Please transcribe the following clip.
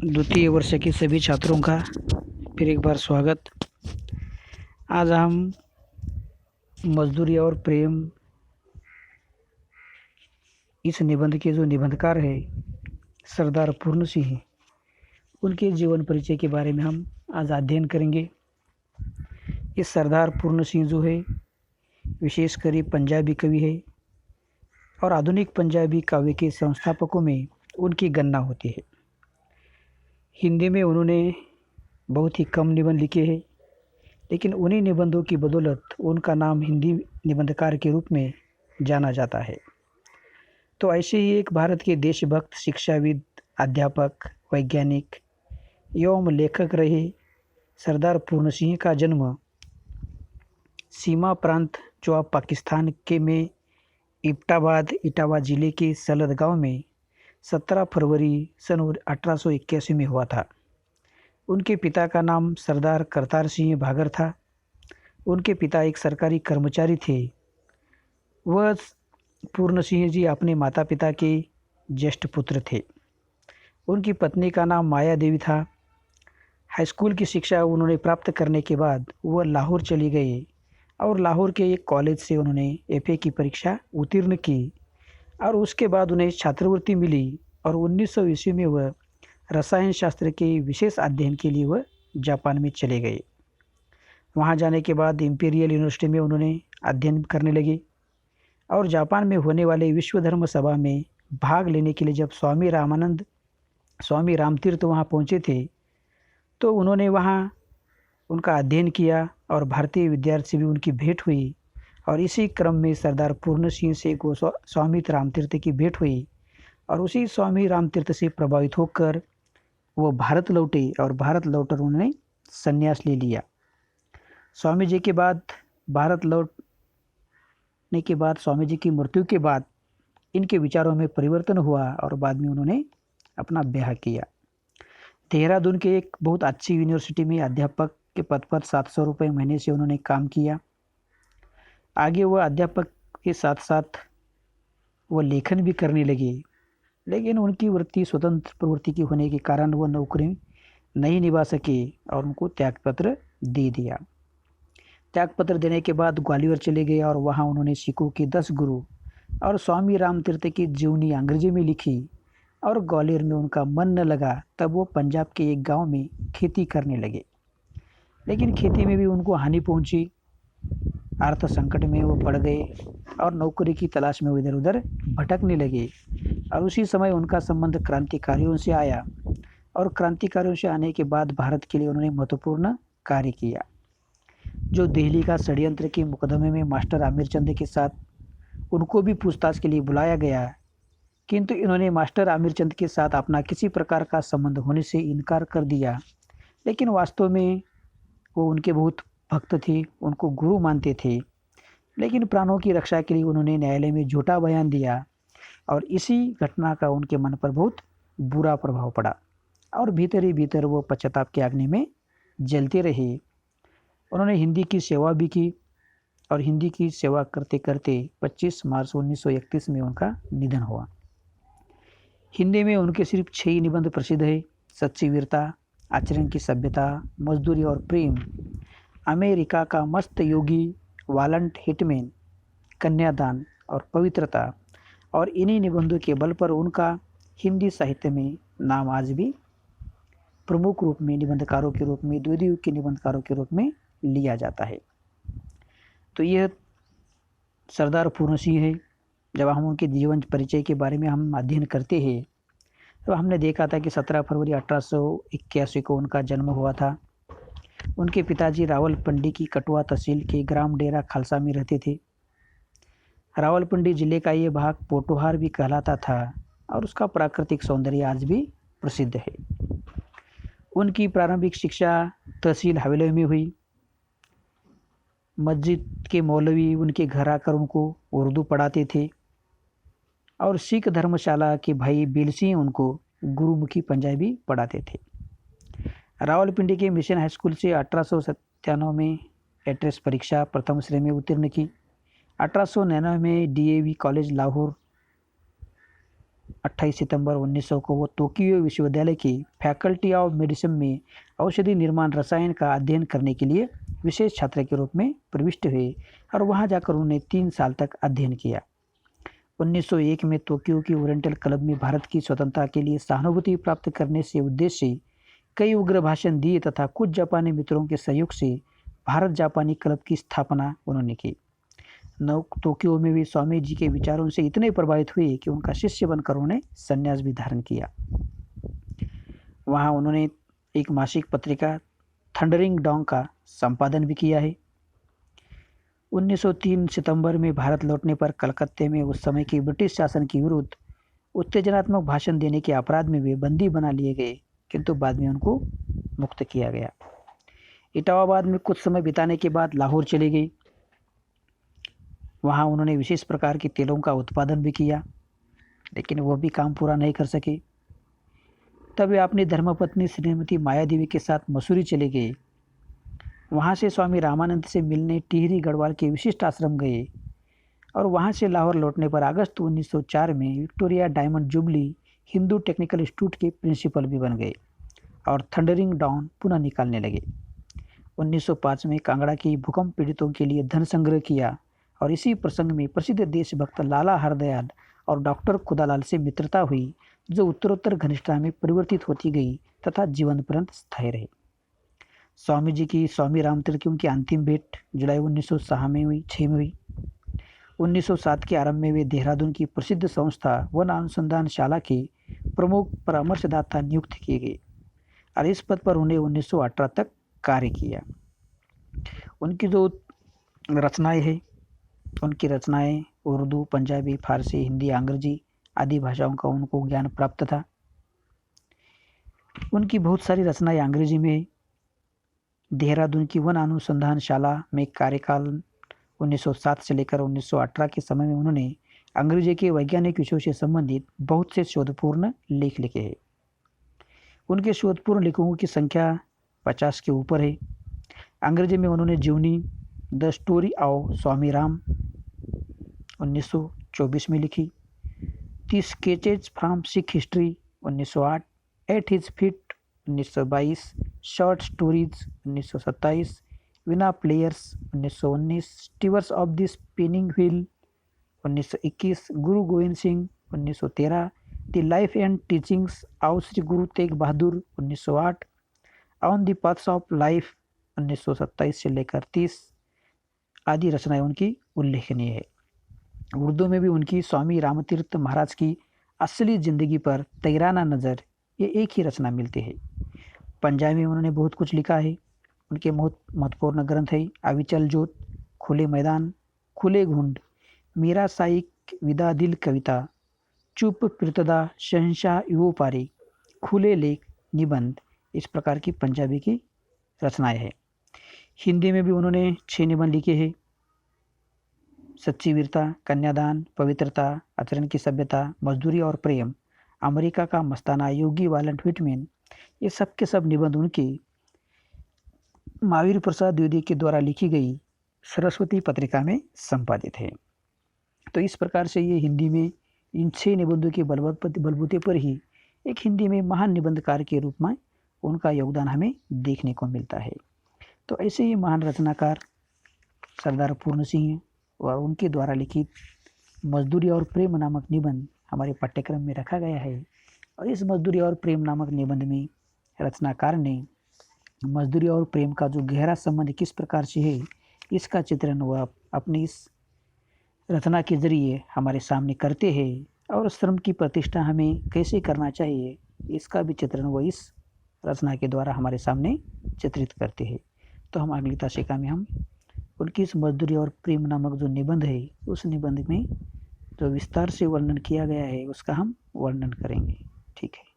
द्वितीय वर्ष के सभी छात्रों का फिर एक बार स्वागत। आज हम मजदूरी और प्रेम इस निबंध के जो निबंधकार है सरदार पूर्ण सिंह, उनके जीवन परिचय के बारे में हम आज अध्ययन करेंगे। इस सरदार पूर्ण सिंह जो है विशेषकर पंजाबी कवि है और आधुनिक पंजाबी काव्य के संस्थापकों में उनकी गणना होती है। हिंदी में उन्होंने बहुत ही कम निबंध लिखे हैं, लेकिन उन्हीं निबंधों की बदौलत उनका नाम हिंदी निबंधकार के रूप में जाना जाता है। तो ऐसे ही एक भारत के देशभक्त, शिक्षाविद, अध्यापक, वैज्ञानिक एवं लेखक रहे सरदार पूर्ण सिंह का जन्म सीमा प्रांत जो अब पाकिस्तान के में इटावा जिले के सलद गांव में 17 फरवरी सन 1881 में हुआ था। उनके पिता का नाम सरदार करतार सिंह भागर था। उनके पिता एक सरकारी कर्मचारी थे। वह पूर्ण सिंह जी अपने माता पिता के ज्येष्ठ पुत्र थे। उनकी पत्नी का नाम माया देवी था। हाई स्कूल की शिक्षा उन्होंने प्राप्त करने के बाद वह लाहौर चली गए और लाहौर के एक कॉलेज से उन्होंने एफए की परीक्षा उत्तीर्ण की और उसके बाद उन्हें छात्रवृत्ति मिली और 1900 ईस्वी में वह रसायन शास्त्र के विशेष अध्ययन के लिए वह जापान में चले गए। वहां जाने के बाद इंपीरियल यूनिवर्सिटी में उन्होंने अध्ययन करने लगे और जापान में होने वाले विश्व धर्म सभा में भाग लेने के लिए जब स्वामी रामतीर्थ वहां पहुंचे थे तो उन्होंने वहां उनका अध्ययन किया और भारतीय विद्यार्थी से भी उनकी भेंट हुई और इसी क्रम में सरदार पूर्ण सिंह से स्वामी रामतीर्थ की भेंट हुई और उसी स्वामी रामतीर्थ से प्रभावित होकर वो भारत लौटे और भारत लौटकर उन्होंने संन्यास ले लिया। स्वामी जी के बाद भारत लौटने के बाद स्वामी जी की मृत्यु के बाद इनके विचारों में परिवर्तन हुआ और बाद में उन्होंने अपना ब्याह किया। देहरादून के एक बहुत अच्छी यूनिवर्सिटी में अध्यापक के पद पर 700 रुपये महीने से उन्होंने काम किया। आगे वह अध्यापक के साथ साथ वह लेखन भी करने लगे, लेकिन उनकी वृत्ति स्वतंत्र प्रवृत्ति की होने के कारण वह नौकरी नहीं निभा सके और उनको त्यागपत्र दे दिया। त्यागपत्र देने के बाद ग्वालियर चले गए और वहां उन्होंने सिखों के 10 गुरु और स्वामी रामतीर्थ की जीवनी अंग्रेजी में लिखी और ग्वालियर में उनका मन न लगा। तब वो पंजाब के एक गांव में खेती करने लगे, लेकिन खेती में भी उनको हानि पहुंची। अर्थ संकट में वो पड़ गए और नौकरी की तलाश में वो इधर उधर भटकने लगे और उसी समय उनका संबंध क्रांतिकारियों से आया और क्रांतिकारियों से आने के बाद भारत के लिए उन्होंने महत्वपूर्ण कार्य किया। जो दिल्ली का षड्यंत्र के मुकदमे में मास्टर आमिर चंद के साथ उनको भी पूछताछ के लिए बुलाया गया, किंतु इन्होंने मास्टर आमिर चंद के साथ अपना किसी प्रकार का संबंध होने से इनकार कर दिया। लेकिन वास्तव में वो उनके बहुत भक्त थे, उनको गुरु मानते थे, लेकिन प्राणों की रक्षा के लिए उन्होंने न्यायालय में झूठा बयान दिया और इसी घटना का उनके मन पर बहुत बुरा प्रभाव पड़ा और भीतर ही भीतर वो पश्चाताप के अग्नि में जलते रहे। उन्होंने हिंदी की सेवा भी की और हिंदी की सेवा करते करते 25 मार्च 1931 में उनका निधन हुआ। हिंदी में उनके सिर्फ 6 निबंध प्रसिद्ध है: सच्ची वीरता, आचरण की सभ्यता, मजदूरी और प्रेम, अमेरिका का मस्त योगी, वालंट हिटमैन, कन्यादान और पवित्रता। और इन्हीं निबंधों के बल पर उनका हिंदी साहित्य में नाम आज भी प्रमुख रूप में निबंधकारों के रूप में, द्वितीय युग के निबंधकारों के रूप में लिया जाता है। तो यह सरदार पूर्ण सिंह है। जब हम उनके जीवन परिचय के बारे में हम अध्ययन करते हैं तो हमने देखा था कि 17 फरवरी 1881 को उनका जन्म हुआ था। उनके पिताजी रावलपिंडी की कटवा तहसील के ग्राम डेरा खालसा में रहते थे। रावलपिंडी जिले का ये भाग पोटोहार भी कहलाता था और उसका प्राकृतिक सौंदर्य आज भी प्रसिद्ध है। उनकी प्रारंभिक शिक्षा तहसील हवेली में हुई। मस्जिद के मौलवी उनके घर आकर उनको उर्दू पढ़ाते थे और सिख धर्मशाला के भाई बेल सिंह उनको गुरुमुखी पंजाबी पढ़ाते थे। रावलपिंडी के मिशन हाई स्कूल से 1897 में एंट्रेंस परीक्षा प्रथम श्रेणी में उत्तीर्ण की। 1899 में डीएवी कॉलेज लाहौर 28 सितंबर 1900 को वो टोक्यो विश्वविद्यालय की फैकल्टी ऑफ मेडिसिन में औषधि निर्माण रसायन का अध्ययन करने के लिए विशेष छात्र के रूप में प्रविष्ट हुए और वहां जाकर उन्होंने 3 साल तक अध्ययन किया। 1901 में टोक्यो की ओरिएंटल क्लब में भारत की स्वतंत्रता के लिए सहानुभूति प्राप्त करने से उद्देश्य से कई उग्र भाषण दिए तथा कुछ जापानी मित्रों के सहयोग से भारत जापानी क्लब की स्थापना उन्होंने की। टोक्यो में भी स्वामी जी के विचारों से इतने प्रभावित हुए कि उनका शिष्य बनकर उन्होंने संन्यास भी धारण किया। वहाँ उन्होंने एक मासिक पत्रिका थंडरिंग डॉग का संपादन भी किया है। 1903 सितंबर में भारत लौटने पर कलकत्ते में उस समय की ब्रिटिश शासन के विरुद्ध उत्तेजनात्मक भाषण देने के अपराध में वे बंदी बना लिए गए, किंतु बाद में उनको मुक्त किया गया। इटावाबाद में कुछ समय बिताने के बाद लाहौर चले गए। वहाँ उन्होंने विशेष प्रकार के तेलों का उत्पादन भी किया, लेकिन वह भी काम पूरा नहीं कर सके। तब वे अपनी धर्मपत्नी श्रीमती माया देवी के साथ मसूरी चले गए। वहाँ से स्वामी रामानंद से मिलने टिहरी गढ़वाल के विशिष्ट आश्रम गए और वहाँ से लाहौर लौटने पर अगस्त 1904 में Victoria diamond jubilee Hindu technical institute के प्रिंसिपल भी बन गए और थंडरिंग डाउन पुनः निकालने लगे। 1905 में कांगड़ा की भूकंप पीड़ितों के लिए धन संग्रह किया और इसी प्रसंग में प्रसिद्ध देशभक्त लाला हरदयाल और डॉक्टर खुदालाल से मित्रता हुई, जो उत्तरोत्तर घनिष्ठता में परिवर्तित होती गई तथा जीवन पर्यंत स्थायी रही। स्वामी जी की स्वामी रामतीर्थ की उनकी अंतिम भेंट जुलाई 1906 में हुई। 1907 के आरंभ में वे देहरादून की प्रसिद्ध संस्था वन अनुसंधानशाला के प्रमुख परामर्शदाता नियुक्त किए गए और इस पद पर उन्हें 1918 तक कार्य किया। उनकी जो रचनाएं उर्दू, पंजाबी, फारसी, हिंदी, अंग्रेजी आदि भाषाओं का उनको ज्ञान प्राप्त था। उनकी बहुत सारी रचनाएं अंग्रेजी में। देहरादून की वन अनुसंधानशाला में कार्यकाल 1907 से लेकर 1918 के समय में उन्होंने अंग्रेजी के वैज्ञानिक विषयों से संबंधित बहुत से शोधपूर्ण लेख लिखे हैं। उनके शोधपूर्ण लेखों की संख्या 50 के ऊपर है। अंग्रेजी में उन्होंने जीवनी the story of Swami Ram 1924 में लिखी, 30 sketches from Sikh history 1908, at his feet 1922, short stories 1927, Vina players 1919, sisters of the spinning wheel 1921, Guru Gobind Singh 1913, the life and teachings of Shri Guru Tegh Bahadur 1908, on the paths of life 1927 से लेकर 30 आदि रचनाएं उनकी उल्लेखनीय है। उर्दू में भी उनकी स्वामी रामतीर्थ महाराज की असली जिंदगी पर तैराना नज़र ये एक ही रचना मिलती है। पंजाबी में उन्होंने बहुत कुछ लिखा है। उनके बहुत महत्वपूर्ण ग्रंथ है अविचल जोत, खुले मैदान, खुले घुंड, मीरा साइक, विदा दिल कविता, चुप प्रीतदा, शहंशाह युवपारी, खुले लेख, निबंध, इस प्रकार की पंजाबी की रचनाएं हैं। हिंदी में भी उन्होंने 6 निबंध लिखे हैं। सच्ची वीरता, कन्यादान, पवित्रता, आचरण की सभ्यता, मजदूरी और प्रेम, अमेरिका का मस्ताना, योगी वालंट व्हिटमैन, ये सब के सब निबंध उनके महावीर प्रसाद द्विवेदी के द्वारा लिखी गई सरस्वती पत्रिका में संपादित है। तो इस प्रकार से ये हिंदी में इन 6 निबंधों के बलबूते पर ही एक हिंदी में महान निबंधकार के रूप में उनका योगदान हमें देखने को मिलता है। तो ऐसे ही महान रचनाकार सरदार पूर्ण सिंह और उनके द्वारा लिखित मजदूरी और प्रेम नामक निबंध हमारे पाठ्यक्रम में रखा गया है। और इस मजदूरी और प्रेम नामक निबंध में रचनाकार ने मजदूरी और प्रेम का जो गहरा संबंध किस प्रकार से है, इसका चित्रण वह अपनी इस रचना के जरिए हमारे सामने करते हैं और श्रम की प्रतिष्ठा हमें कैसे करना चाहिए, इसका भी चित्रण वह इस रचना के द्वारा हमारे सामने चित्रित करते हैं। तो हम अगली ताशिका में हम उनकी इस मजदूरी और प्रेम नामक जो निबंध है, उस निबंध में जो विस्तार से वर्णन किया गया है उसका हम वर्णन करेंगे। ठीक है।